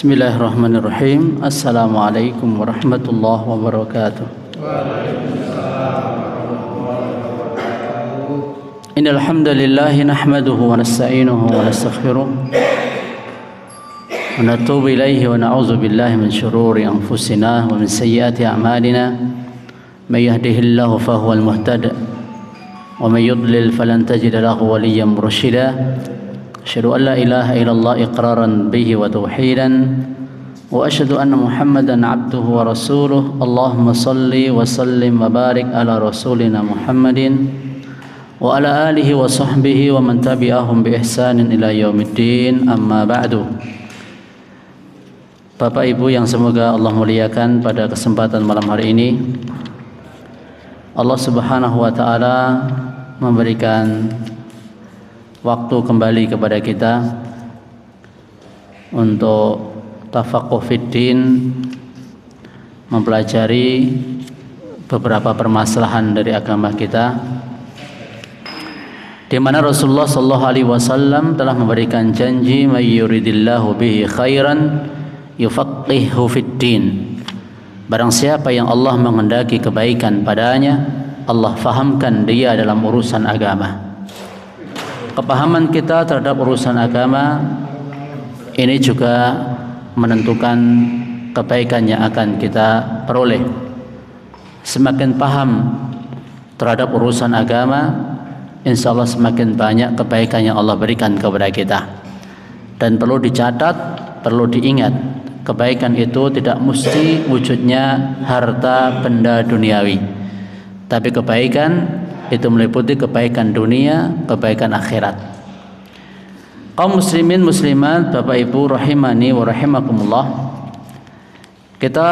Bismillahirrahmanirrahim. Assalamualaikum warahmatullahi wabarakatuh. Innal hamdalillah nahmaduhu wa nasta'inuhu wa nastaghfiruh wa natubu ilaihi wa na'udzu billahi min shururi anfusina wa min sayyiati a'malina. May yahdihillahu fahuwal muhtadi wa may yudlil falan tajida lahu waliyyan mursyida. Asyhadu an la ilaha illallah iqraran bihi wa tauhidan wa asyhadu anna Muhammadan abduhu wa rasuluh. Allahumma salli wa sallim wa barik ala rasulina Muhammadin wa ala alihi wa sahbihi wa man tabi'ahum bi ihsanin ila yaumiddin. Amma ba'du. Bapak Ibu yang semoga Allah muliakan, pada kesempatan malam hari ini Allah Subhanahu wa taala memberikan waktu kembali kepada kita untuk tafaqquh fiddin, mempelajari beberapa permasalahan dari agama kita, di mana Rasulullah sallallahu alaihi wasallam telah memberikan janji, may yuridillahu bihi khairan yufaqqihhu fiddin. Barang siapa yang Allah menghendaki kebaikan padanya, Allah fahamkan dia dalam urusan agama. Kepahaman kita terhadap urusan agama ini juga menentukan kebaikan yang akan kita peroleh. Semakin paham terhadap urusan agama, insya Allah semakin banyak kebaikan yang Allah berikan kepada kita. Dan perlu dicatat, perlu diingat, kebaikan itu tidak mesti wujudnya harta benda duniawi, tapi kebaikan itu meliputi kebaikan dunia, kebaikan akhirat. Kaum muslimin muslimat, Bapak Ibu rahimani wa rahimakumullah, kita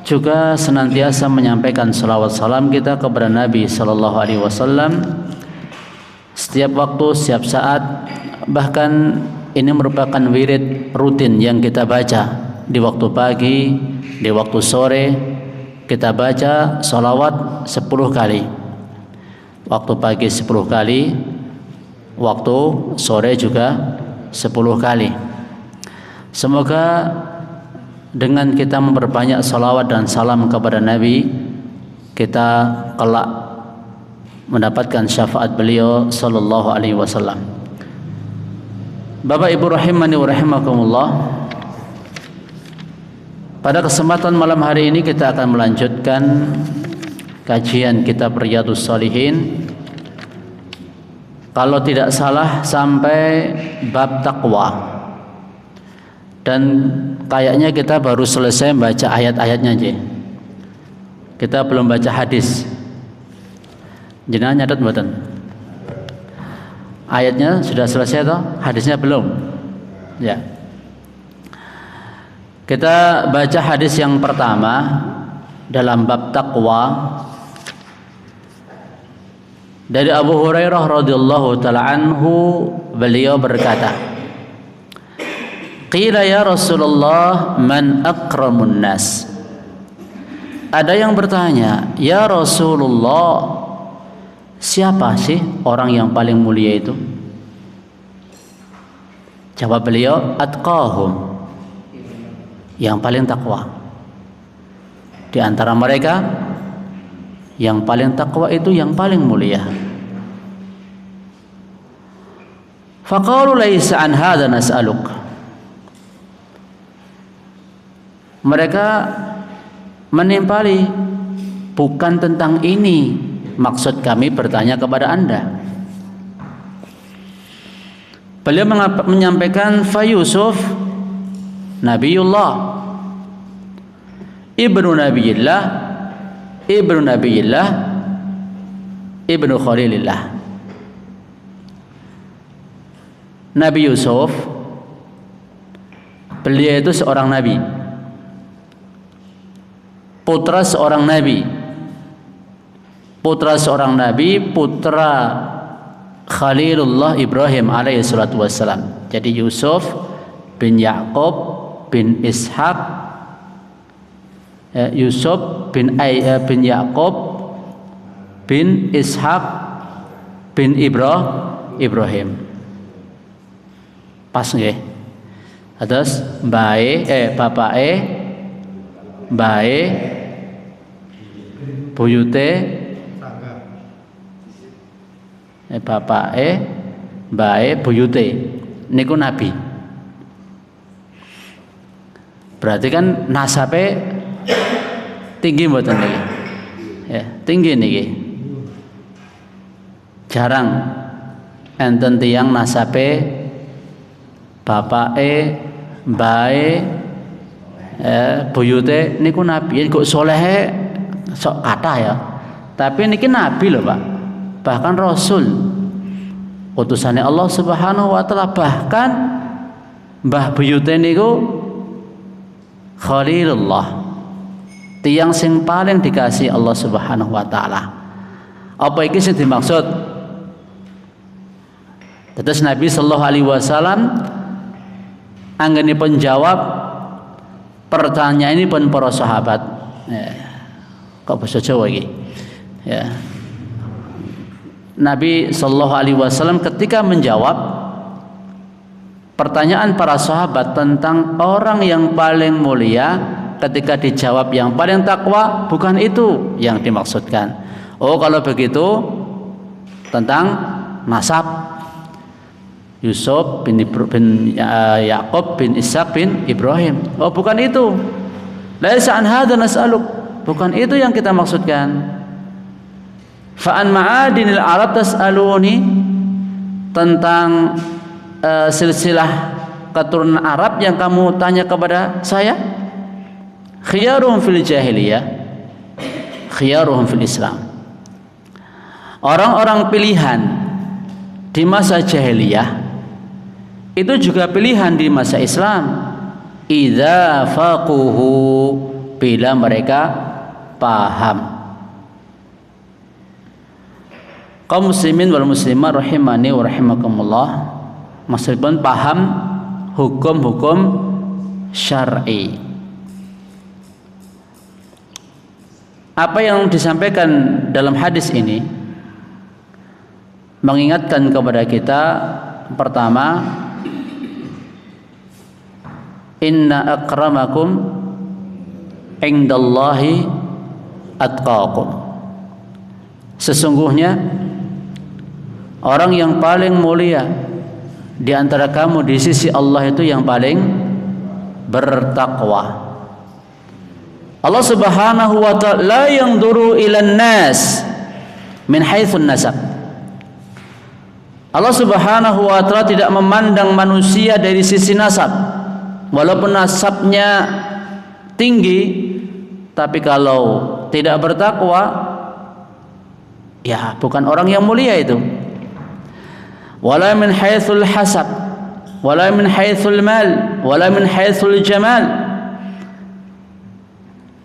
juga senantiasa menyampaikan salawat salam kita kepada Nabi sallallahu alaihi wasallam setiap waktu, setiap saat. Bahkan ini merupakan wirid rutin yang kita baca di waktu pagi, di waktu sore. Kita baca salawat 10 kali. Waktu pagi 10 kali, waktu sore juga 10 kali. Semoga dengan kita memperbanyak salawat dan salam kepada Nabi, kita kelak mendapatkan syafaat beliau sallallahu alaihi wasallam. Bapak Ibu rahimani wa rahimakumullah, pada kesempatan malam hari ini kita akan melanjutkan kajian kitab Riyadhus Shalihin, kalau tidak salah sampai bab taqwa. Dan kayaknya kita baru selesai baca ayat-ayatnya aja. Kita belum baca hadis. Jenengan nyatet mboten? Ayatnya sudah selesai toh? Hadisnya belum? Ya. Kita baca hadis yang pertama dalam bab taqwa dari Abu Hurairah radhiyallahu taala anhu. Beliau berkata, qila ya Rasulullah, man akramun nas. Ada yang bertanya, ya Rasulullah, siapa sih orang yang paling mulia itu? Jawab beliau, atqahum, yang paling takwa. Di antara mereka yang paling takwa itu yang paling mulia. Faqalu laisa an hadza nas'aluk. Mereka menimpali, bukan tentang ini maksud kami bertanya kepada Anda. Beliau menyampaikan, fa Yusuf Nabiullah, ibnu Nabiyillah, ibnu Nabiyillah, ibnu Khalilillah. Nabi Yusuf, beliau itu seorang nabi, putra seorang nabi, putra seorang nabi, putra Khalilullah Ibrahim alaihi salatu wassalam. Jadi Yusuf bin Yaqub bin Ishaq, Yusuf bin Yaqub bin Ishaq bin Ibrahim. Pas nggih? Terus bapake, mbae, buyute, bapake, mbae, buyute. Niku nabi. Berarti kan nasabe tinggi mboten niki. Ya, tinggi niki. Jarang enten tiyang nasabe bapake, mbae, buyute niku nabi. Kok solehe sok kathah ya. Tapi niki nabi lho, Pak. Bahkan rasul. Utusannya Allah Subhanahu wa taala, bahkan mbah buyute niku Khalilullah, tiyang sing paling dikasih Allah Subhanahu wa taala. Apa iki sing dimaksud? Terus Nabi sallallahu alaihi wasallam anggenipun jawab pertanyaan ini pun para sahabat. Kok basa Jawa iki? Ya. Nabi sallallahu alaihi wasallam ketika menjawab pertanyaan para sahabat tentang orang yang paling mulia, ketika dijawab yang paling takwa, bukan itu yang dimaksudkan. Oh, kalau begitu tentang nasab Yusuf bin Yakub bin Ishaq bin Ibrahim. Oh, bukan itu. Laisa an hadza nas'aluk. Bukan itu yang kita maksudkan. Fa an ma'adinil Arab tas'aluni, tentang silsilah keturunan Arab yang kamu tanya kepada saya. Khiyaruhum fil jahiliyah, khiyaruhum fil Islam. Orang-orang pilihan di masa jahiliyah itu juga pilihan di masa Islam. Idza faquhu, bila mereka paham. Kaum muslimin wal muslimat rahimani wa rahimakumullah, meskipun paham hukum-hukum syar'i. Apa yang disampaikan dalam hadis ini mengingatkan kepada kita, pertama, inna akramakum indallahi atqakum. Sesungguhnya orang yang paling mulia di antara kamu di sisi Allah itu yang paling bertakwa. Allah Subhanahu wa ta'ala la yanzuru ilan nas min haitsun nasab. Allah Subhanahu wa ta'ala tidak memandang manusia dari sisi nasab. Walaupun nasabnya tinggi, tapi kalau tidak bertakwa, ya bukan orang yang mulia itu. Wala min haitsul hasab, wala min haitsul mal, wala min haitsul jamal.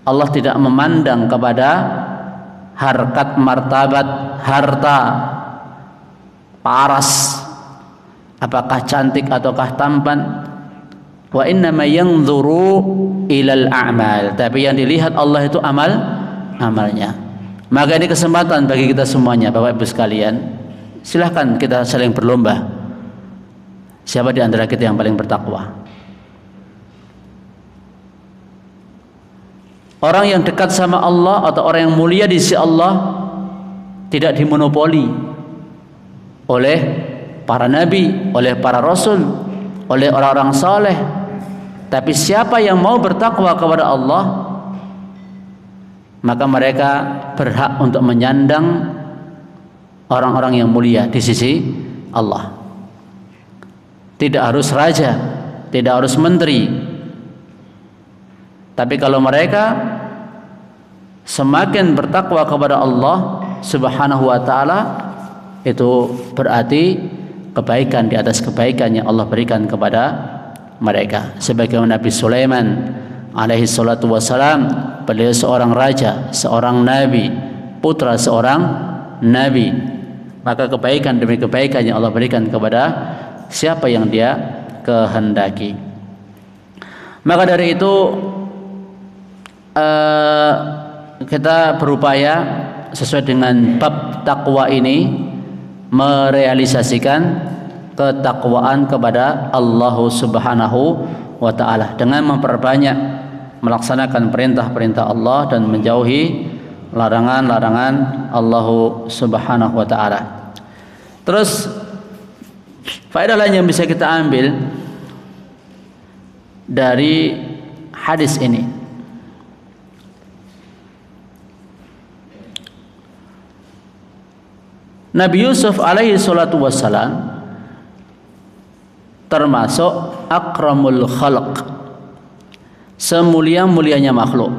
Allah tidak memandang kepada harkat martabat, harta, paras, apakah cantik ataukah tampan. Wa inna ma yanzuru ilal a'mal, tapi yang dilihat Allah itu amalnya. Maka ini kesempatan bagi kita semuanya, Bapak Ibu sekalian, silahkan kita saling berlomba. Siapa di antara kita yang paling bertakwa? Orang yang dekat sama Allah atau orang yang mulia di sisi Allah tidak dimonopoli oleh para nabi, oleh para rasul, oleh orang-orang saleh. Tapi siapa yang mau bertakwa kepada Allah, maka mereka berhak untuk menyandang orang-orang yang mulia di sisi Allah. Tidak harus raja, tidak harus menteri. Tapi kalau mereka semakin bertakwa kepada Allah Subhanahu wa ta'ala, itu berarti kebaikan di atas kebaikan yang Allah berikan kepada mereka. Sebagaimana Nabi Sulaiman alaihi salatu wassalam, beliau seorang raja, seorang nabi, putra seorang nabi. Maka kebaikan demi kebaikan yang Allah berikan kepada siapa yang dia kehendaki. Maka dari itu kita berupaya sesuai dengan bab takwa ini merealisasikan ketakwaan kepada Allah Subhanahu wa ta'ala dengan memperbanyak melaksanakan perintah-perintah Allah dan menjauhi larangan-larangan Allah Subhanahu wa ta'ala. Terus faedah lain yang bisa kita ambil dari hadis ini, Nabi Yusuf alaihi salatu wassalam termasuk akramul khalq, semulia-mulianya makhluk,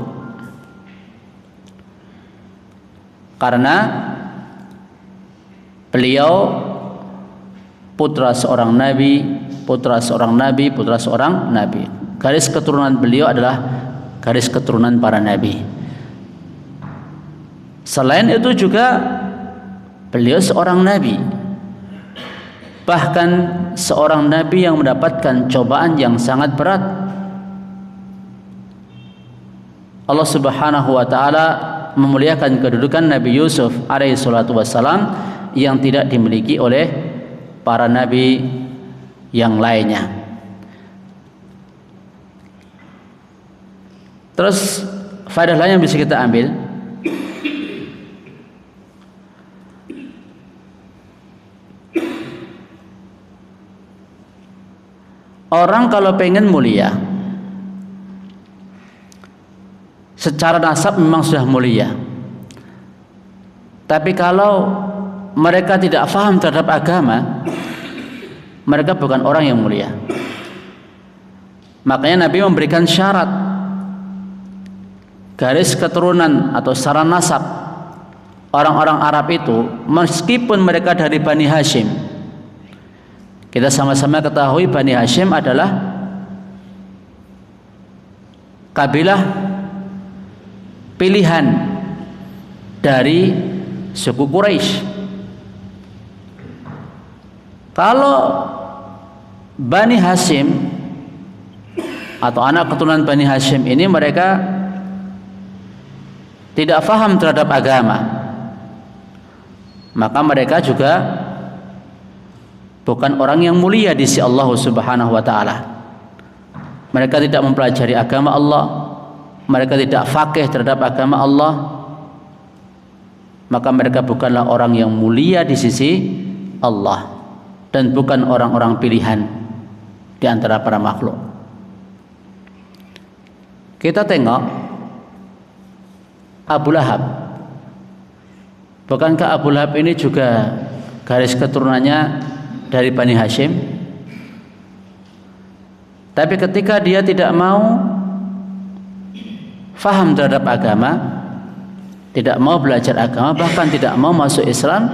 karena beliau putra seorang nabi, putra seorang nabi, putra seorang nabi. Garis keturunan beliau adalah garis keturunan para nabi. Selain itu juga beliau seorang nabi, bahkan seorang nabi yang mendapatkan cobaan yang sangat berat. Allah Subhanahu wa ta'ala memuliakan kedudukan Nabi Yusuf alaihi salatu wassalam yang tidak dimiliki oleh para nabi yang lainnya. Terus faedah lain yang bisa kita ambil, orang kalau pengen mulia secara nasab memang sudah mulia, tapi kalau mereka tidak faham terhadap agama, mereka bukan orang yang mulia. Makanya Nabi memberikan syarat garis keturunan atau secara nasab orang-orang Arab itu, meskipun mereka dari Bani Hashim. Kita sama-sama ketahui Bani Hashim adalah kabilah pilihan dari suku Quraisy. Kalau Bani Hashim atau anak keturunan Bani Hashim ini mereka tidak faham terhadap agama, maka mereka juga bukan orang yang mulia di sisi Allah Subhanahu wa ta'ala. Mereka tidak mempelajari agama Allah, mereka tidak faqih terhadap agama Allah, maka mereka bukanlah orang yang mulia di sisi Allah dan bukan orang-orang pilihan di antara para makhluk. Kita tengok Abu Lahab. Bukankah Abu Lahab ini juga garis keturunannya dari Bani Hashim? Tapi ketika dia tidak mau faham terhadap agama, tidak mau belajar agama, bahkan tidak mau masuk Islam,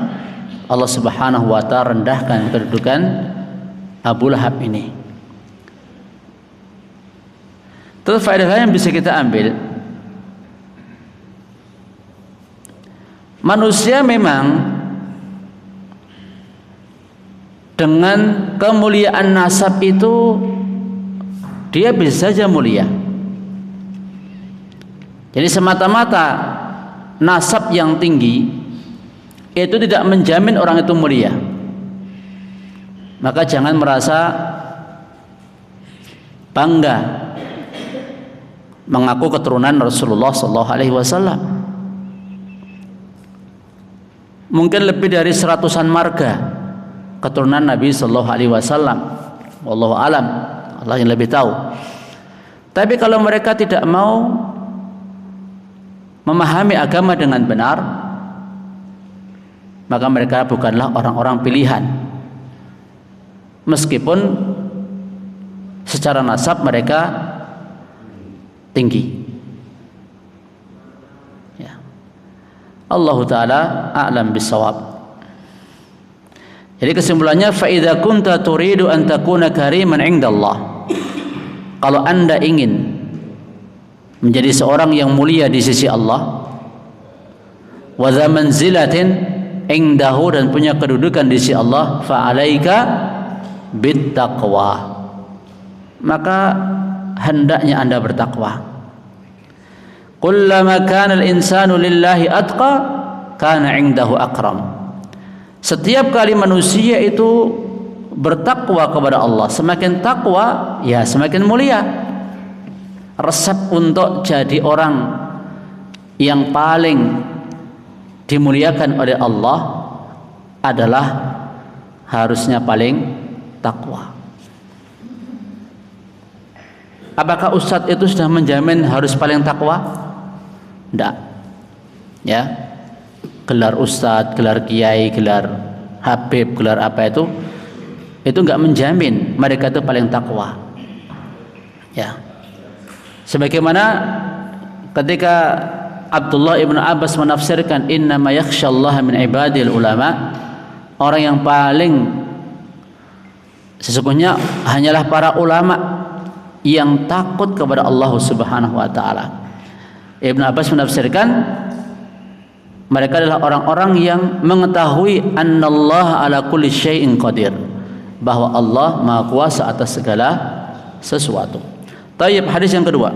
Allah Subhanahu wa ta'ala rendahkan kedudukan Abu Lahab ini. Terus faedah lain yang bisa kita ambil, manusia memang dengan kemuliaan nasab itu dia bisa saja mulia. Jadi semata-mata nasab yang tinggi itu tidak menjamin orang itu mulia. Maka jangan merasa bangga mengaku keturunan Rasulullah sallallahu alaihi wasallam. Mungkin lebih dari 100-an marga keturunan Nabi sallallahu alaihi wasallam. Wallahu alam, Allah yang lebih tahu. Tapi kalau mereka tidak mau memahami agama dengan benar, maka mereka bukanlah orang-orang pilihan. Meskipun secara nasab mereka tinggi. Allah Ta'ala a'lam bisawab. Jadi kesimpulannya, fa idza kunta turidu an takuna kariman 'indallah, kalau Anda ingin menjadi seorang yang mulia di sisi Allah, wa dza manzilatin 'indahu, dan punya kedudukan di sisi Allah, fa 'alaika bittaqwa, maka hendaknya Anda bertakwa. Kullama kana al-insanu lillahi atqa kana 'indahu akram. Setiap kali manusia itu bertakwa kepada Allah. Semakin takwa, ya semakin mulia. Resep untuk jadi orang yang paling dimuliakan oleh Allah adalah harusnya paling takwa. Apakah ustadz itu sudah menjamin harus paling takwa? Tidak. Ya, gelar ustadz, gelar kiai, gelar habib, gelar apa itu nggak menjamin mereka itu paling takwa. Ya, sebagaimana ketika Abdullah ibnu Abbas menafsirkan innama yakhsyallaha min ibadil ulama, orang yang paling sesungguhnya hanyalah para ulama yang takut kepada Allah Subhanahu wa taala. Ibnu Abbas menafsirkan mereka adalah orang-orang yang mengetahui annallaha ala kulli syai'in qadir, bahwa Allah Maha Kuasa atas segala sesuatu. Tayyib, hadis yang kedua.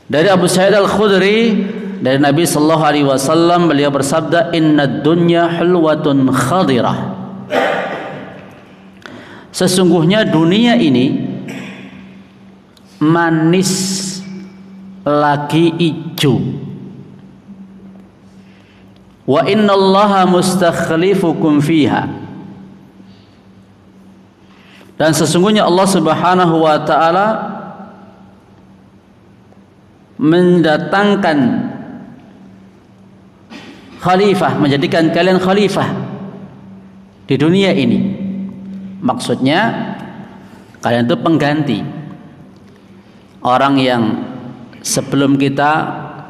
Dari Abu Sa'id Al-Khudri dari Nabi sallallahu alaihi wasallam, beliau bersabda, "Innad dunya hulwatun khadirah." Sesungguhnya dunia ini manis lagi hijau. Wa innallaha mustakhlifukum fiha. Dan sesungguhnya Allah Subhanahu wa taala mendatangkan khalifah, menjadikan kalian khalifah di dunia ini. Maksudnya kalian itu pengganti orang yang sebelum kita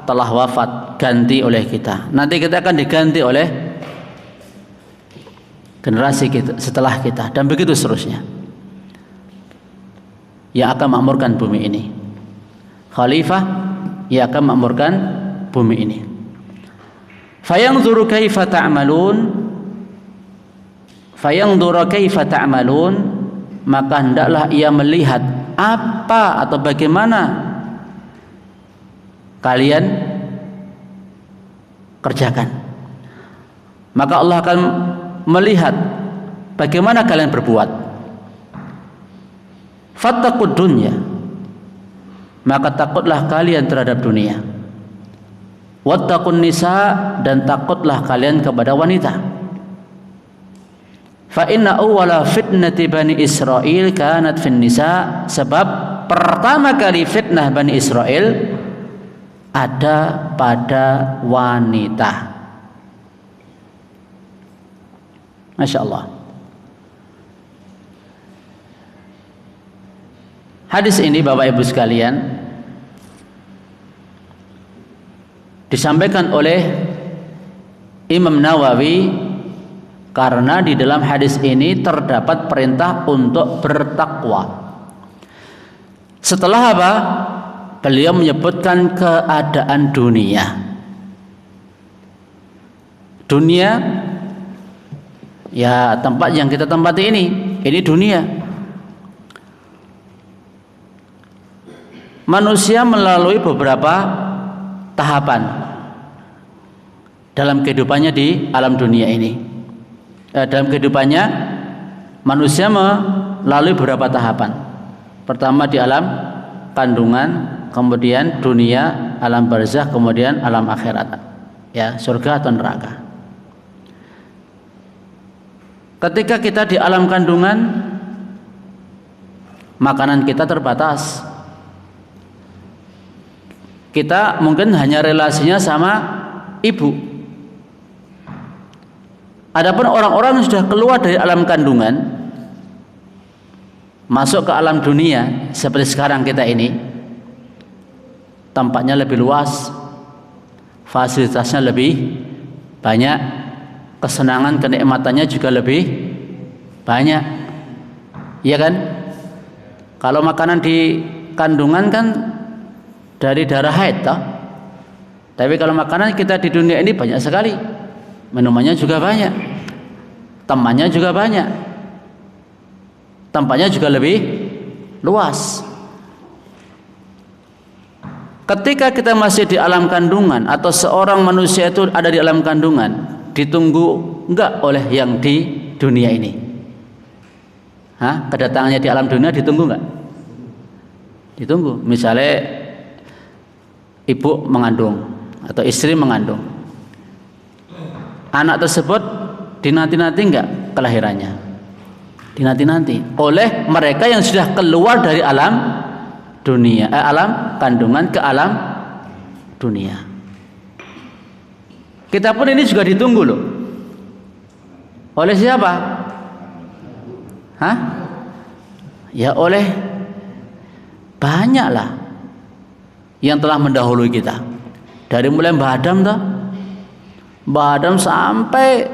telah wafat, ganti oleh kita. Nanti kita akan diganti oleh generasi kita setelah kita, dan begitu seterusnya, yang akan memakmurkan bumi ini. Khalifah yang akan memakmurkan bumi ini. Fayanzuru kaifa ta'malun, fayanzuru kaifa ta'malun, maka hendaklah ia melihat apa atau bagaimana kalian kerjakan. Maka Allah akan melihat bagaimana kalian berbuat. Fattaqud dunya, maka takutlah kalian terhadap dunia. Wattaqun nisa, dan takutlah kalian kepada wanita. Fa inna awwala fitnati Bani Israil kanat fin nisa, sebab pertama kali fitnah Bani Israel ada pada wanita. Masya Allah. Hadis ini Bapak Ibu sekalian disampaikan oleh Imam Nawawi karena di dalam hadis ini terdapat perintah untuk bertakwa. Setelah apa? Beliau menyebutkan keadaan dunia. Dunia, ya tempat yang kita tempati ini dunia. Manusia melalui beberapa tahapan dalam kehidupannya di alam dunia ini. Dalam kehidupannya manusia melalui beberapa tahapan. Pertama di alam kandungan, kemudian dunia, alam barzakh, kemudian alam akhirat, ya, surga atau neraka. Ketika kita di alam kandungan, makanan kita terbatas. Kita mungkin hanya relasinya sama ibu. Adapun orang-orang yang sudah keluar dari alam kandungan, masuk ke alam dunia seperti sekarang kita ini, tampaknya lebih luas, fasilitasnya lebih banyak, kesenangan kenikmatannya juga lebih banyak, iya kan? Kalau makanan di kandungan kan dari darah haid toh. Tapi kalau makanan kita di dunia ini banyak sekali, minumannya juga banyak, temannya juga banyak, tempatnya juga lebih luas. Ketika kita masih di alam kandungan atau seorang manusia itu ada di alam kandungan, ditunggu enggak oleh yang di dunia ini? Hah? Kedatangannya di alam dunia ditunggu nggak? Ditunggu. Misalnya ibu mengandung atau istri mengandung, anak tersebut dinanti-nanti nggak kelahirannya? Dinanti-nanti oleh mereka yang sudah keluar dari alam dunia, alam kandungan ke alam dunia. Kita pun ini juga ditunggu loh. Oleh siapa? Hah? Ya oleh banyaklah yang telah mendahului kita. Dari mulai Mbah Adam toh, Mbah Adam sampai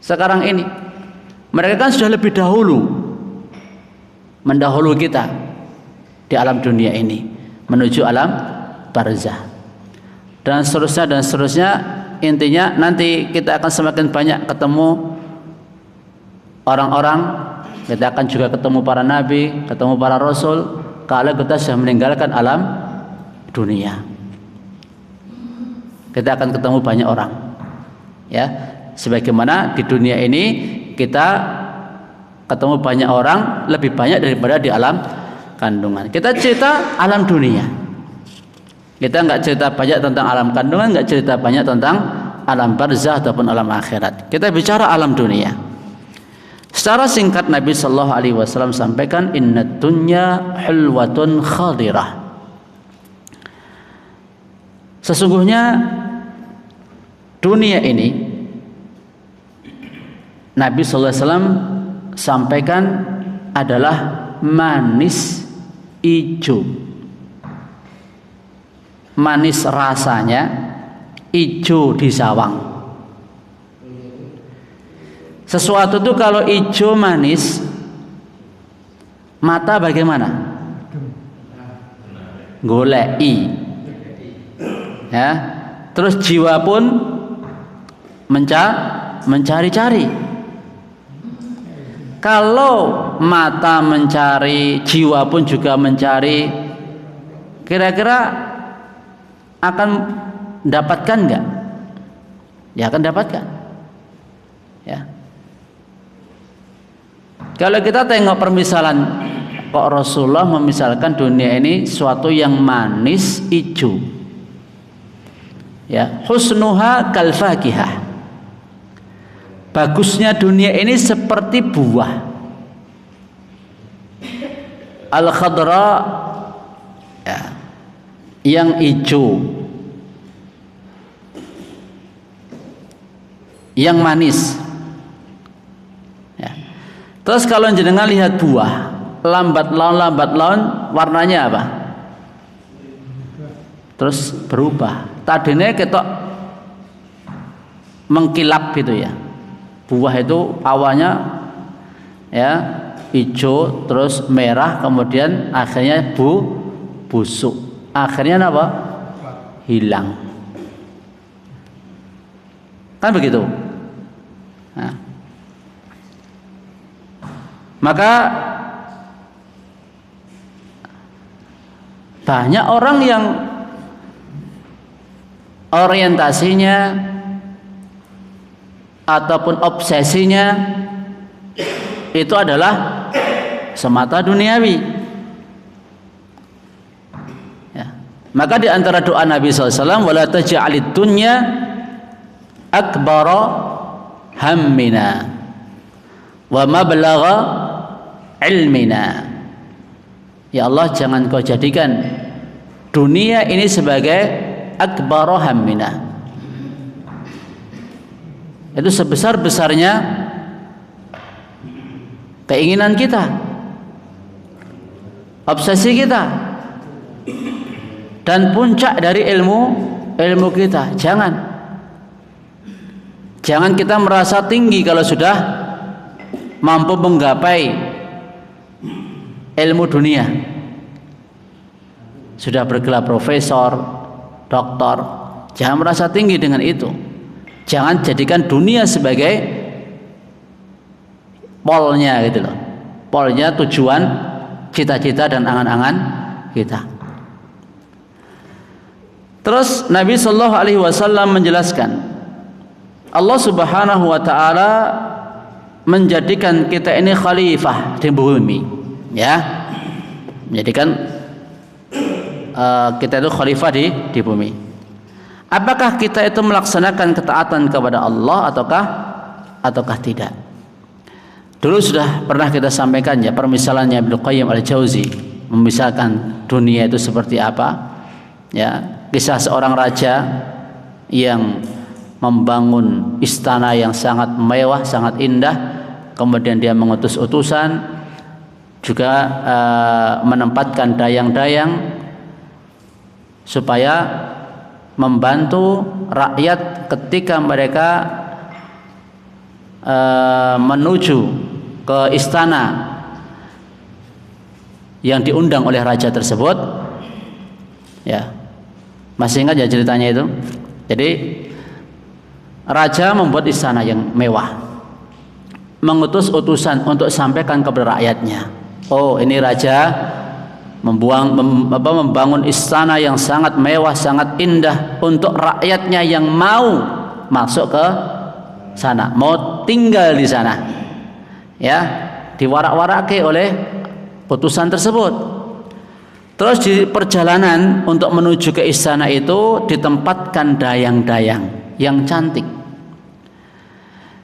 sekarang ini, mereka kan sudah lebih dahulu mendahului kita di alam dunia ini menuju alam barzah dan seterusnya. Intinya nanti kita akan semakin banyak ketemu orang-orang, kita akan juga ketemu para nabi, ketemu para rasul kalau kita sudah meninggalkan alam dunia. Kita akan ketemu banyak orang, ya, sebagaimana di dunia ini kita ketemu banyak orang, lebih banyak daripada di alam kandungan. Kita cerita alam dunia, kita nggak cerita banyak tentang alam kandungan, nggak cerita banyak tentang alam barzah ataupun alam akhirat. Kita bicara alam dunia. Secara singkat Nabi Shallallahu Alaihi Wasallam sampaikan, Inna dunya hulwatun khadirah. Sesungguhnya dunia ini, Nabi Shallallahu Alaihi Wasallam sampaikan, adalah manis hijau. Manis rasanya, hijau di sawang. Sesuatu itu kalau hijau manis, mata bagaimana? Golei, ya. Terus jiwa pun mencari-cari. Kalau mata mencari, jiwa pun juga mencari, kira-kira akan dapatkan enggak? Ya akan dapatkan. Ya. Kalau kita tengok permisalan, kok Rasulullah memisalkan dunia ini suatu yang manis hijau. Ya, husnuha kal fakihah. Bagusnya dunia ini seperti buah. Al khadra, ya, yang hijau, yang manis, ya. Terus kalau jenengan lihat buah, lambat laun warnanya apa? Terus berubah. Tadinya ketok mengkilap gitu ya. Buah itu awalnya ya hijau, terus merah, kemudian akhirnya busuk. Akhirnya apa? Hilang. Kan begitu. Nah. Maka banyak orang yang orientasinya ataupun obsesinya itu adalah semata duniawi. Ya. Maka di antara doa Nabi SAW, wala taj'alid dunya akbara hammina wa mablagha ilmina. Ya Allah, jangan kau jadikan dunia ini sebagai akbara hammina. Itu sebesar-besarnya keinginan kita, obsesi kita, dan puncak dari ilmu kita. Jangan kita merasa tinggi kalau sudah mampu menggapai ilmu dunia, sudah bergelar profesor, doktor. Jangan merasa tinggi dengan itu. Jangan jadikan dunia sebagai polnya gitu loh. Polnya tujuan, cita-cita dan angan-angan kita. Terus Nabi Shallallahu Alaihi Wasallam menjelaskan, Allah Subhanahu Wa Taala menjadikan kita ini khalifah di bumi, ya, menjadikan kita itu khalifah di bumi. Apakah kita itu melaksanakan ketaatan kepada Allah ataukah tidak? Dulu sudah pernah kita sampaikan ya, permisalannya Ibnu Qayyim Al-Jauzi memisahkan dunia itu seperti apa, ya, kisah seorang raja yang membangun istana yang sangat mewah, sangat indah, kemudian dia mengutus utusan, juga menempatkan dayang-dayang supaya membantu rakyat ketika mereka menuju ke istana yang diundang oleh raja tersebut. Ya, masih ingat ya ceritanya itu? Jadi raja membuat istana yang mewah, mengutus utusan untuk sampaikan kepada rakyatnya, oh ini raja membangun istana yang sangat mewah, sangat indah untuk rakyatnya yang mau masuk ke sana, mau tinggal di sana, ya, diwarak-warake oleh utusan tersebut. Terus di perjalanan untuk menuju ke istana itu ditempatkan dayang-dayang yang cantik,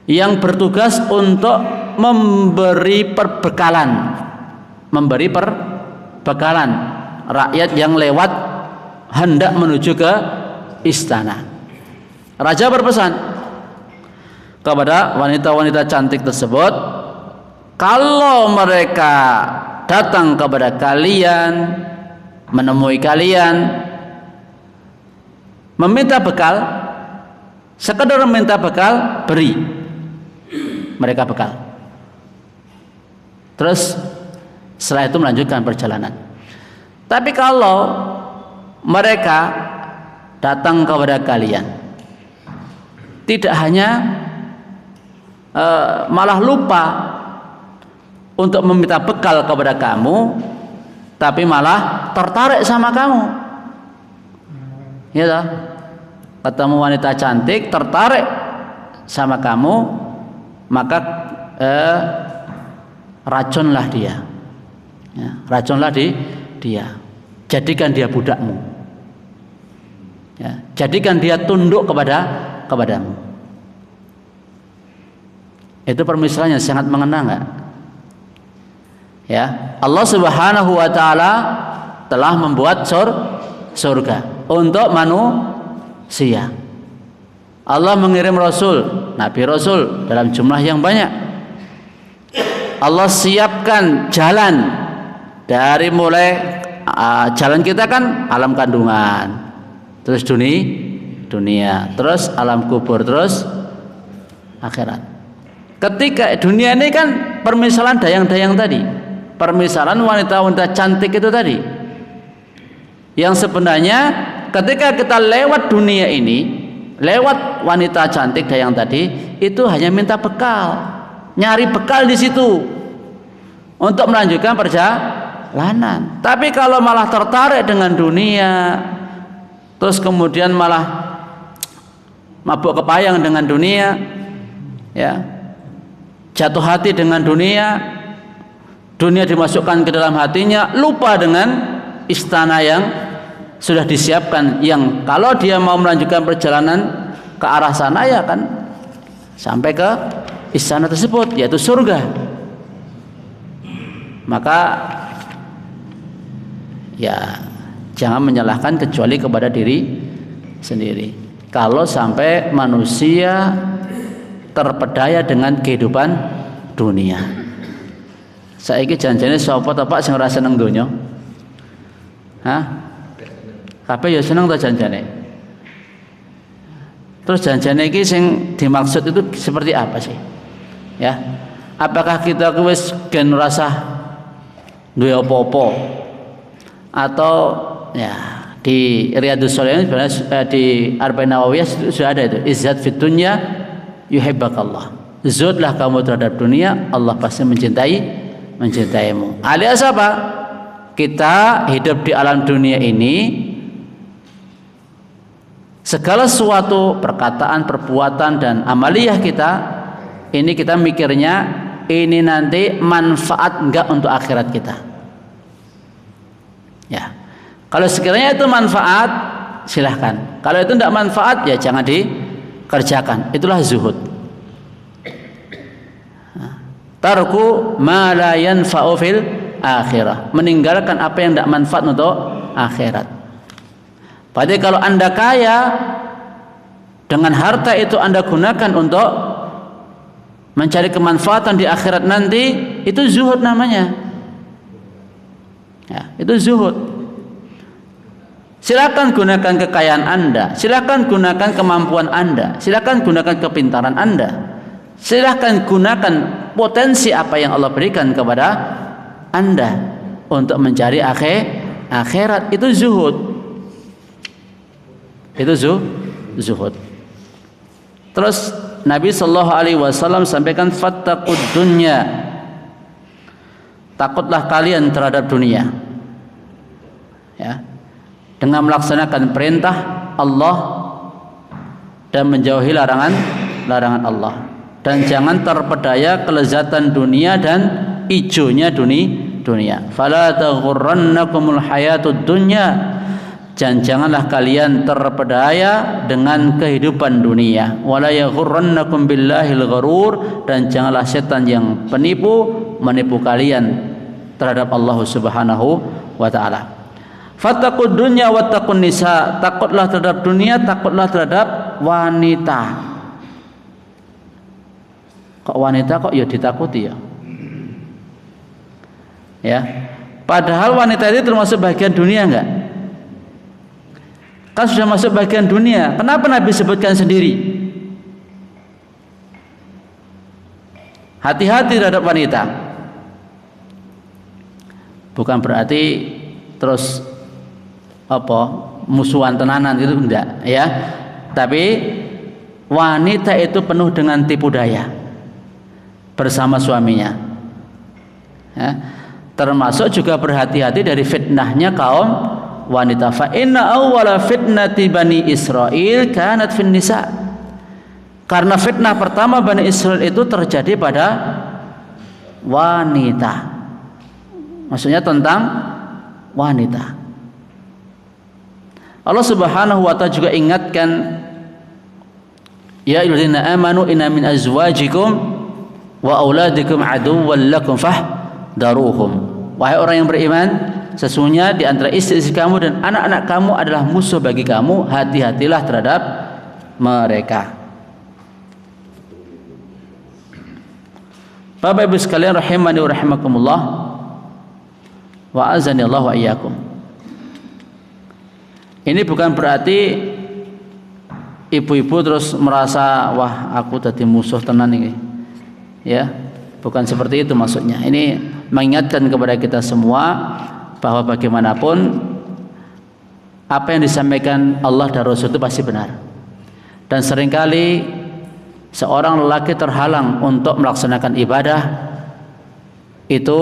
yang bertugas untuk memberi perbekalan rakyat yang lewat hendak menuju ke istana. Raja berpesan kepada wanita-wanita cantik tersebut, kalau mereka datang kepada kalian, menemui kalian, meminta bekal, sekedar meminta bekal, beri mereka bekal. Terus setelah itu melanjutkan perjalanan. Tapi kalau mereka datang kepada kalian, tidak hanya malah lupa untuk meminta bekal kepada kamu, tapi malah tertarik sama kamu, ya toh? Ketemu wanita cantik, tertarik sama kamu, maka racunlah dia, ya, racunlah dia, jadikan dia budakmu, ya, jadikan dia tunduk kepadamu. Itu permisalannya sangat mengena, enggak? Ya, Allah Subhanahu wa taala telah membuat surga untuk manusia. Allah mengirim rasul, nabi rasul dalam jumlah yang banyak. Allah siapkan jalan dari mulai jalan kita kan alam kandungan, terus dunia, terus alam kubur, terus akhirat. Ketika dunia ini kan permisalan dayang-dayang tadi, permisalan wanita-wanita cantik itu tadi, yang sebenarnya ketika kita lewat dunia ini, lewat wanita cantik dayang tadi, itu hanya minta bekal, nyari bekal di situ untuk melanjutkan perjalanan. Tapi kalau malah tertarik dengan dunia, terus kemudian malah mabuk kepayang dengan dunia, ya, jatuh hati dengan dunia, dunia dimasukkan ke dalam hatinya, lupa dengan istana yang sudah disiapkan, yang kalau dia mau melanjutkan perjalanan ke arah sana ya kan sampai ke istana tersebut, yaitu surga. Maka ya jangan menyalahkan kecuali kepada diri sendiri. Kalau sampai manusia terpedaya dengan kehidupan dunia, saiki janjane sapa ta Pak sing ora seneng donya? Hah? Kabeh ya seneng ta janjane? Terus janjane iki sing dimaksud itu seperti apa sih? Ya. Apakah kita wis gen rasa duwe apa-apa? Atau ya di Riyadhus Shalihin sebenarnya di Arba'in Nawawiyah sudah ada itu, izzat fid dunya yuhibbakallah. Zuhudlah kamu terhadap dunia, Allah pasti mencintaimu. Alias apa? Kita hidup di alam dunia ini, segala sesuatu perkataan, perbuatan dan amaliyah kita ini kita mikirnya ini nanti manfaat enggak untuk akhirat kita. Ya. Kalau sekiranya itu manfaat, silahkan. Kalau itu tidak manfaat, ya jangan dikerjakan. Itulah zuhud. Tarku ma la yanfa'u fil akhirah. Meninggalkan apa yang tidak manfaat untuk akhirat. Padahal kalau Anda kaya, dengan harta itu Anda gunakan untuk mencari kemanfaatan di akhirat nanti, itu zuhud namanya. Ya, itu zuhud. Silakan gunakan kekayaan Anda, silakan gunakan kemampuan Anda, silakan gunakan kepintaran Anda, silakan gunakan potensi apa yang Allah berikan kepada Anda untuk mencari akhirat. Itu zuhud. Itu zuhud. Terus Nabi sallallahu alaihi wasallam sampaikan fattaqud dunya. Takutlah kalian terhadap dunia. Ya. Dengan melaksanakan perintah Allah dan menjauhi larangan Allah. Dan jangan terpedaya kelezatan dunia dan ijonya dunia. Fala taghurrannakumul hayatud dunya. Dan janganlah kalian terpedaya dengan kehidupan dunia. Wala yaghurrannakum billahil gharur. Dan janganlah setan yang penipu menipu kalian terhadap Allah Subhanahu wa taala. Fattaqud dunya wattaqun nisa. Takutlah terhadap dunia, takutlah terhadap wanita. Kok wanita kok ya ditakuti ya? Ya. Padahal wanita itu termasuk bagian dunia enggak? Kan sudah masuk bagian dunia. Kenapa Nabi sebutkan sendiri? Hati-hati terhadap wanita. Bukan berarti terus musuhan tenanan itu enggak ya. Tapi wanita itu penuh dengan tipu daya bersama suaminya. Ya. Termasuk juga berhati-hati dari fitnahnya kaum wanita. Fa inna awwala fitnati bani Israil kanat fin nisa. Karena fitnah pertama Bani Israel itu terjadi pada wanita. Maksudnya tentang wanita. Allah Subhanahu wa taala juga ingatkan, ya ayyuhallazina amanu inna min azwajikum wa auladikum aduwwan lakum fahdaruhum. Wahai orang yang beriman, sesungguhnya di antara istri-istri kamu dan anak-anak kamu adalah musuh bagi kamu, hati-hatilah terhadap mereka. Bapak Ibu sekalian rahimani wa rahimakumullah, wa azani Allah wa iyyakum. Ini bukan berarti ibu-ibu terus merasa wah aku tadi musuh tenan ini. Ya, bukan seperti itu maksudnya. Ini mengingatkan kepada kita semua bahwa bagaimanapun apa yang disampaikan Allah dan Rasul itu pasti benar. Dan seringkali seorang lelaki terhalang untuk melaksanakan ibadah itu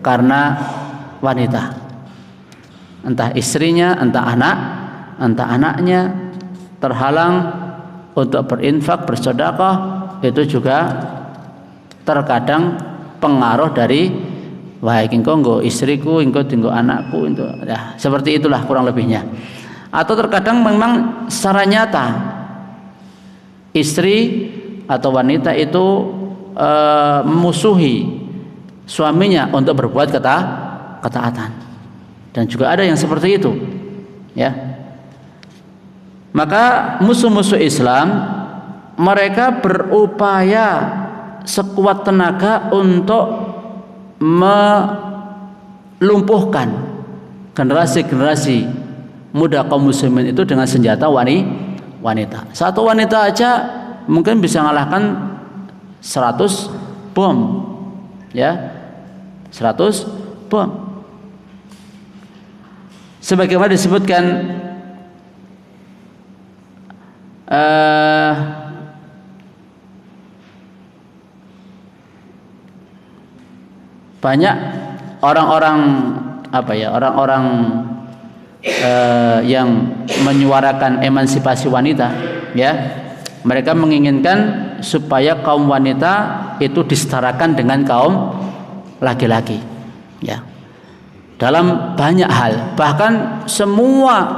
karena wanita. Entah istrinya, entah anaknya terhalang untuk berinfak, bersedekah, itu juga terkadang pengaruh dari wah iki engko istriku, engko tinggo anakku, itu ya, seperti itulah kurang lebihnya. Atau terkadang memang secara nyata istri atau wanita itu memusuhi suaminya untuk berbuat ketaatan. Dan juga ada yang seperti itu, ya. Maka musuh-musuh Islam mereka berupaya sekuat tenaga untuk melumpuhkan generasi-generasi muda kaum muslimin itu dengan senjata wanita. Satu wanita aja mungkin bisa mengalahkan 100 bom, ya, 100 bom. Sebagaimana disebutkan banyak orang-orang yang menyuarakan emansipasi wanita, ya, mereka menginginkan supaya kaum wanita itu disetarakan dengan kaum laki-laki, ya, dalam banyak hal, bahkan semua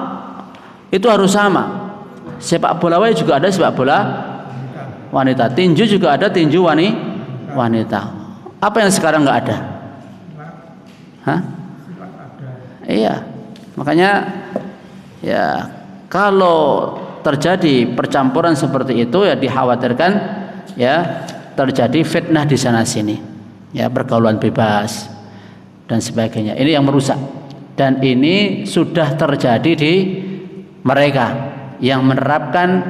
itu harus sama. Sepak bola juga ada sepak bola wanita, tinju juga ada tinju wanita. Apa yang sekarang nggak ada? Hah? Iya, makanya ya kalau terjadi percampuran seperti itu ya dikhawatirkan ya terjadi fitnah di sana sini, ya, pergaulan bebas dan sebagainya. Ini yang merusak, dan ini sudah terjadi di mereka yang menerapkan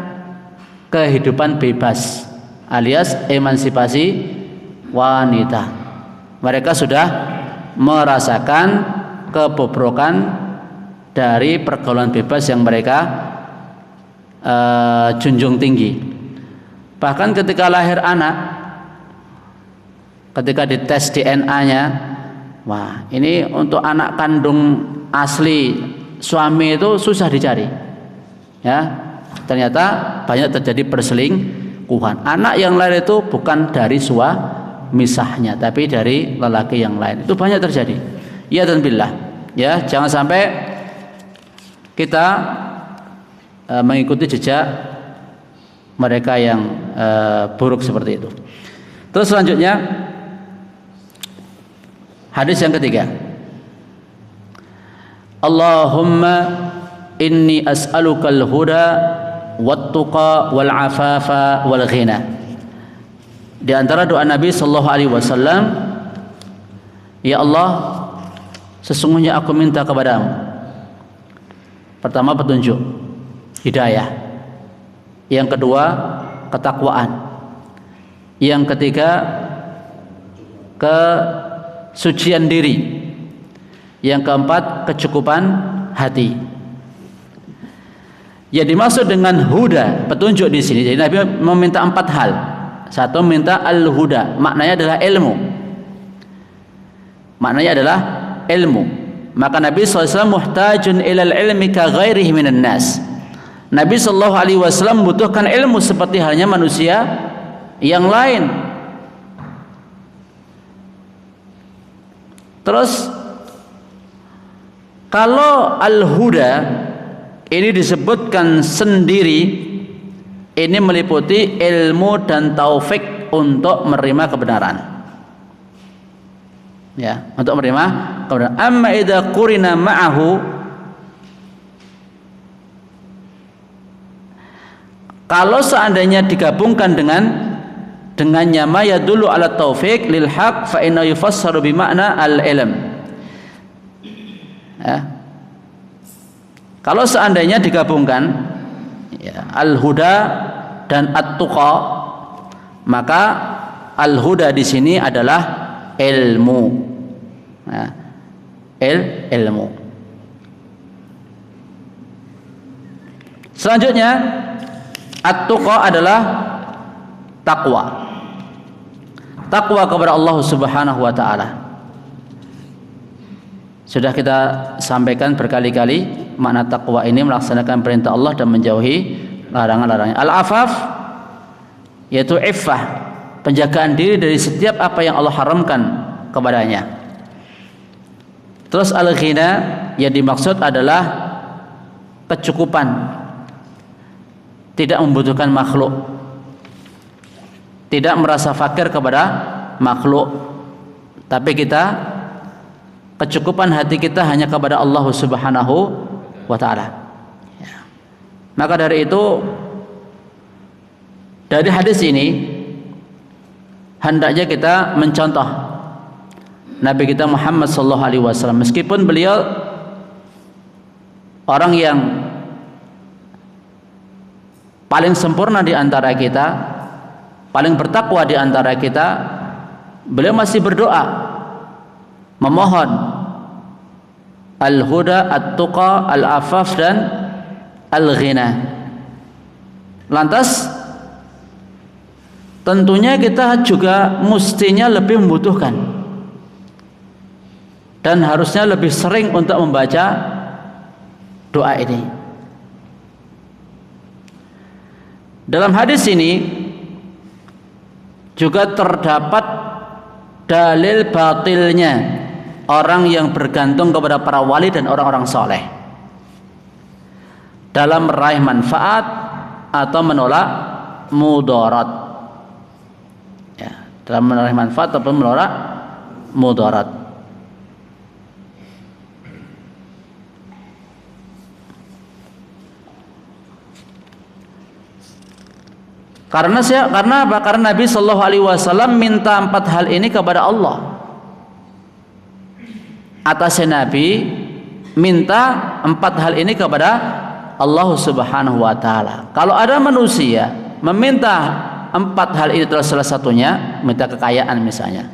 kehidupan bebas alias emansipasi wanita. Mereka sudah merasakan kebobrokan dari pergaulan bebas yang mereka junjung tinggi. Bahkan ketika lahir anak, ketika dites DNA-nya, wah, ini untuk anak kandung asli suami itu susah dicari, ya, ternyata banyak terjadi perselingkuhan. Anak yang lahir itu bukan dari suamisahnya, tapi dari lelaki yang lain. Itu banyak terjadi. Ya dan billah, ya, jangan sampai kita mengikuti jejak mereka yang buruk seperti itu. Terus selanjutnya hadis yang ketiga, Allahumma inni as'alukal huda wat-tuqa wal afafa wal ghina. Di antara doa Nabi sallallahu alaihi wasallam, ya Allah, sesungguhnya aku minta kepadamu, pertama petunjuk, hidayah, yang kedua ketakwaan, yang ketiga kesucian diri, yang keempat kecukupan hati. Ya, dimaksud dengan huda, petunjuk di sini. Jadi Nabi meminta 4 hal. Satu, minta al-huda, maknanya adalah ilmu. Maknanya adalah ilmu. Maka Nabi SAW muhtajun ilal ilmi ka ghairihi minan nas. Nabi SAW membutuhkan ilmu seperti halnya manusia yang lain. Terus kalau al-huda ini disebutkan sendiri, ini meliputi ilmu dan taufik untuk menerima kebenaran, ya, untuk menerima kebenaran. Amma idza qurina ma'ahu, kalau seandainya digabungkan dengannya ma yadullu ala taufik lil haq fa inna yufassaru bi makna al ilm, ya. Kalau seandainya digabungkan, ya, al-huda dan at-tuqa, maka al-huda di sini adalah ilmu, ya, ilmu. Selanjutnya at-tuqa adalah takwa. Takwa kepada Allah Subhanahu wa taala. Sudah kita sampaikan berkali-kali, makna takwa ini melaksanakan perintah Allah dan menjauhi larangan-larangannya. Al-afaf yaitu iffah, penjagaan diri dari setiap apa yang Allah haramkan kepadanya. Terus al-ghina yang dimaksud adalah kecukupan, tidak membutuhkan makhluk, tidak merasa fakir kepada makhluk, tapi kita kecukupan hati kita hanya kepada Allah Subhanahu wa ta'ala, ya. Maka dari itu, dari hadis ini hendaknya kita mencontoh Nabi kita Muhammad sallallahu alaihi wasallam, meskipun beliau orang yang paling sempurna di antara kita, paling bertakwa di antara kita, beliau masih berdoa memohon al-huda, at-tuqa, al-afaf dan al-ghina. Lantas tentunya kita juga mestinya lebih membutuhkan dan harusnya lebih sering untuk membaca doa ini. Dalam hadis ini juga terdapat dalil batilnya orang yang bergantung kepada para wali dan orang-orang soleh dalam meraih manfaat atau menolak mudarat, ya, dalam meraih manfaat ataupun menolak mudarat. Karena apa? Karena Nabi Shallallahu Alaihi Wasallam minta 4 hal ini kepada Allah. Atasnya Nabi minta 4 hal ini kepada Allah Subhanahu Wa Taala. Kalau ada manusia meminta 4 hal ini terus salah satunya, minta kekayaan misalnya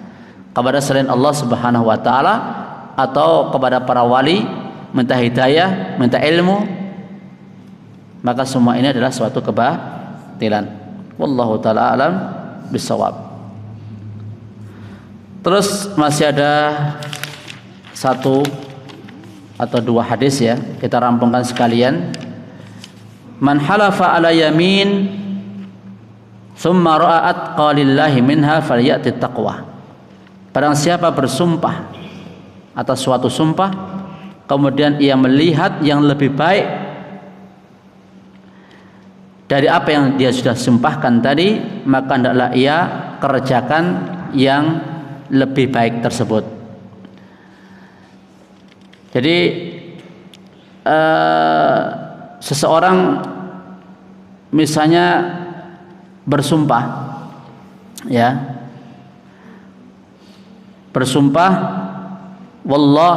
kepada selain Allah Subhanahu Wa Taala atau kepada para wali, minta hidayah, minta ilmu, maka semua ini adalah suatu kebatilan. Wallahu ta'ala alam bisawab. Terus masih ada 1 atau 2 hadis, ya, kita rampungkan sekalian. Man halafa ala yamin thumma ra'at qalillahi minha falyati taqwa. Barang siapa bersumpah atas suatu sumpah kemudian ia melihat yang lebih baik dari apa yang dia sudah sumpahkan tadi, maka hendaklah ia kerjakan yang lebih baik tersebut. Jadi seseorang misalnya bersumpah, ya, bersumpah, wallah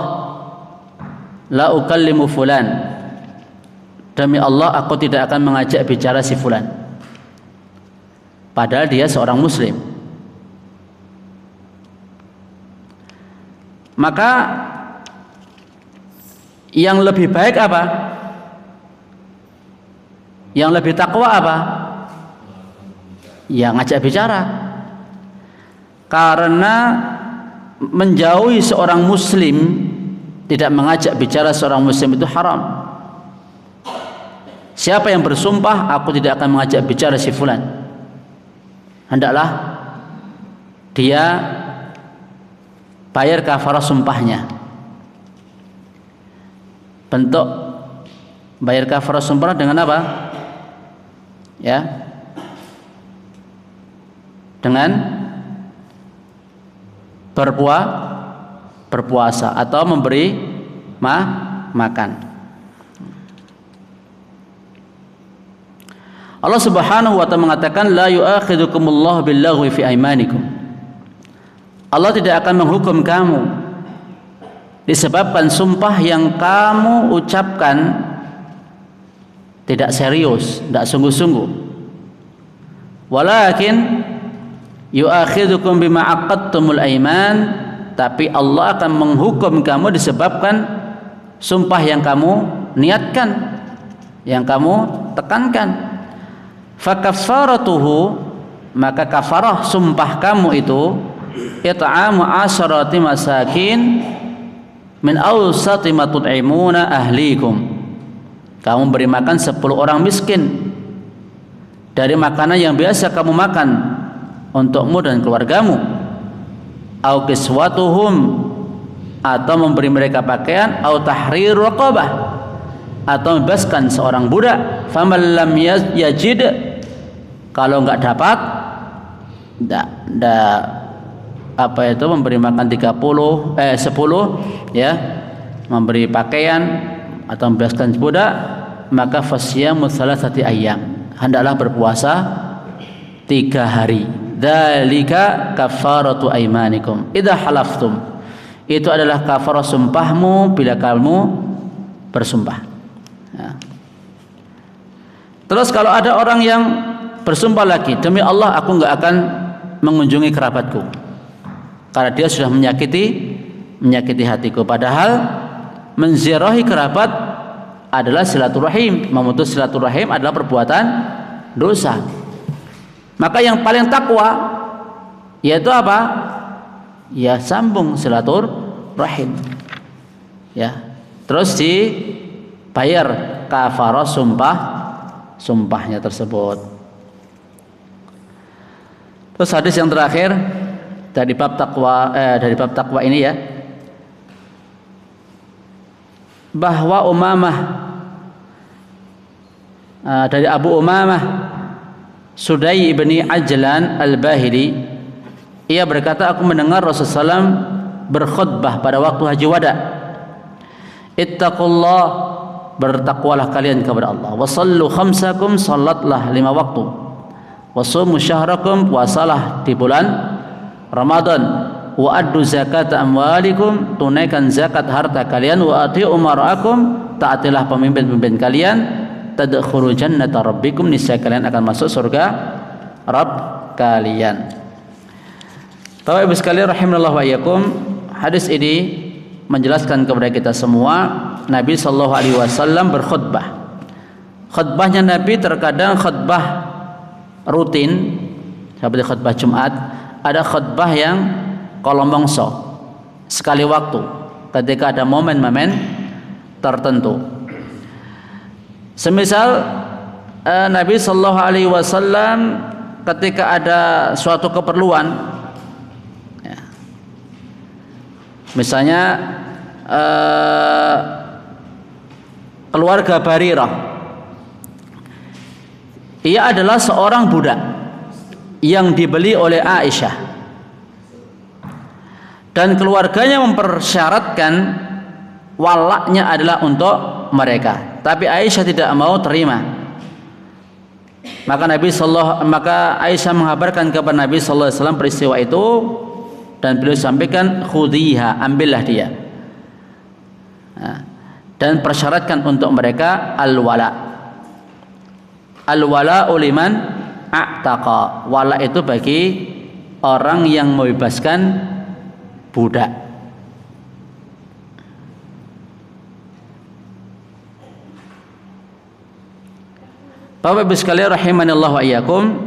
la ukallimu fulan, demi Allah aku tidak akan mengajak bicara si fulan, padahal dia seorang muslim. Maka yang lebih baik apa? Yang lebih takwa apa? Ya, ngajak bicara. Karena menjauhi seorang muslim, tidak mengajak bicara seorang muslim itu haram. Siapa yang bersumpah aku tidak akan mengajak bicara si fulan, hendaklah dia bayar kafarah sumpahnya. Bentuk bayar kafarah sumpah dengan apa? Ya, dengan berpuasa atau memberi makan. Allah Subhanahu wa taala mengatakan la yu'akhidukumullahu billaghwi fi aimanikum. Allah tidak akan menghukum kamu disebabkan sumpah yang kamu ucapkan tidak serius, tidak sungguh-sungguh. Walakin yu'akhidukum bima aqadtumul aiman, tapi Allah akan menghukum kamu disebabkan sumpah yang kamu niatkan, yang kamu tekankan. Fakaffaratuhu, maka kafarah sumpah kamu itu it'amu 'asharati masakin min awsati ma tut'imuna ahlikum. Kamu beri makan 10 orang miskin dari makanan yang biasa kamu makan untukmu dan keluargamu. Au kiswatuhum, atau memberi mereka pakaian, au tahrir raqabah, atau membebaskan seorang budak. Faman lam yajid, kalau enggak dapat, memberi makan 10, ya, memberi pakaian atau membebaskan budak, maka fasyamu thalathati ayyam, hendaklah berpuasa 3 hari. Dzalika kafaratu aimanikum idza halaftum, itu adalah kafarah sumpahmu bila kamu bersumpah. Ya. Terus kalau ada orang yang bersumpah lagi, demi Allah aku enggak akan mengunjungi kerabatku karena dia sudah menyakiti hatiku, padahal menziarahi kerabat adalah silaturahim, memutus silaturahim adalah perbuatan dosa. Maka yang paling takwa yaitu apa? Ya, sambung silaturahim. Ya. Terus dibayar kafarah sumpahnya tersebut. Terus hadis yang terakhir dari bab takwa ini ya, bahwa dari Abu Umamah Sudai ibni Ajlan al-Bahili, ia berkata, aku mendengar Rasulullah SAW berkhutbah pada waktu haji wada. Ittaqullah, bertakwalah kalian kepada Allah. Wasallu khamsakum, salatlah 5 waktu. Wasumu syahrakum, puasalah di bulan Ramadan. Wa addu zakat amwalikum, tunaikan zakat harta kalian. Wa ati'u umarakum, taatilah pemimpin-pemimpin kalian. Tadkhulu jannata rabbikum, niscaya kalian akan masuk surga Rabb kalian. Bapak Ibu sekalian rahimanallah wa iyyakum, hadis ini menjelaskan kepada kita semua Nabi sallallahu alaihi wasallam berkhutbah. Khutbahnya Nabi terkadang khutbah rutin seperti khutbah Jumat, ada khutbah yang kolomongso sekali waktu ketika ada momen-momen tertentu. Semisal Nabi sallallahu alaihi wasallam ketika ada suatu keperluan, ya, misalnya keluarga Barirah, ia adalah seorang budak yang dibeli oleh Aisyah dan keluarganya mempersyaratkan walaknya adalah untuk mereka, tapi Aisyah tidak mau terima. Maka Aisyah mengabarkan kepada Nabi sallallahu alaihi wasallam peristiwa itu, dan beliau sampaikan, khudhiha, ambillah dia. Dan persyaratkan untuk mereka al-wala. Al-wala uliman a'taqa. Wala itu bagi orang yang membebaskan budak. Bapak Ibu sekalian rahimanallah wa iyyakum,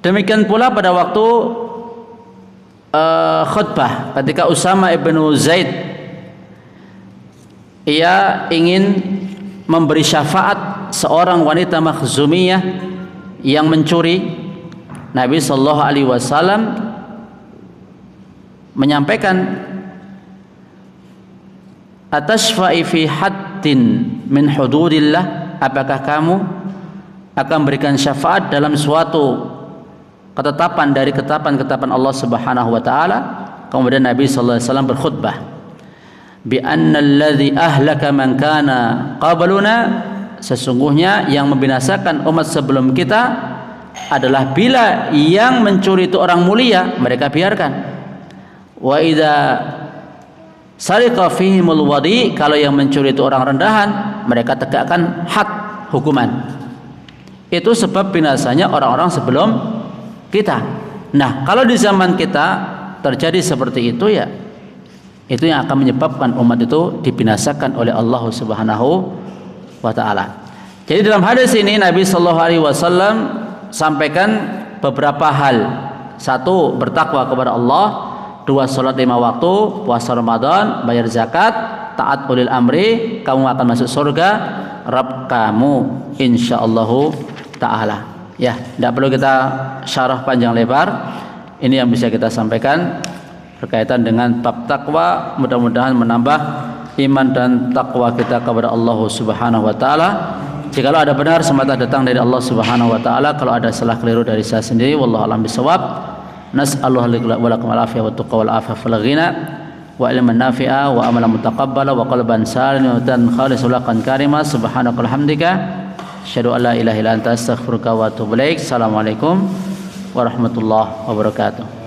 demikian pula pada waktu khutbah ketika Usama ibnu Zaid, ia ingin memberi syafaat seorang wanita Makhzumiyah yang mencuri. Nabi sallallahu alaihi wasallam menyampaikan, atashfa'i fi haddin min hududillah, apakah kamu akan berikan syafaat dalam suatu ketetapan dari ketetapan-ketetapan Allah Subhanahu wa taala? Kemudian Nabi sallallahu alaihi wasallam berkhutbah, bi anna alladhi ahlaka man kana qabluna, sesungguhnya yang membinasakan umat sebelum kita adalah bila yang mencuri itu orang mulia, mereka biarkan. Wa idza sariqa fihimul wadi, kalau yang mencuri itu orang rendahan, mereka tegakkan had, hukuman. Itu sebab binasanya orang-orang sebelum kita. Nah, kalau di zaman kita terjadi seperti itu, ya itu yang akan menyebabkan umat itu dibinasakan oleh Allah Subhanahu wa taala. Jadi dalam hadis ini Nabi sallallahu alaihi wasallam sampaikan beberapa hal. Satu, bertakwa kepada Allah. 2, salat 5 waktu, puasa Ramadan, bayar zakat, taat ulil amri, kamu akan masuk surga Rabb kamu insyaallah taala. Ya, tidak perlu kita syarah panjang lebar. Ini yang bisa kita sampaikan berkaitan dengan bab takwa. Mudah-mudahan menambah iman dan takwa kita kepada Allah Subhanahu wa taala. Jikalau ada benar, semata datang dari Allah Subhanahu wa taala. Kalau ada salah keliru dari saya sendiri, wallahu a'lam bishawab. Nas'alullah wa lakum al-afiyah wa tuqa wal afaf wal ghina wa ilman nafi'a wa amalan mutaqabbala wa qalban saliman wa khalisan laqan karima. Subhanaka alhamdika asyhadu an la ilaha illa anta astaghfiruka wa atubu ilaik. Assalamualaikum warahmatullahi wabarakatuh.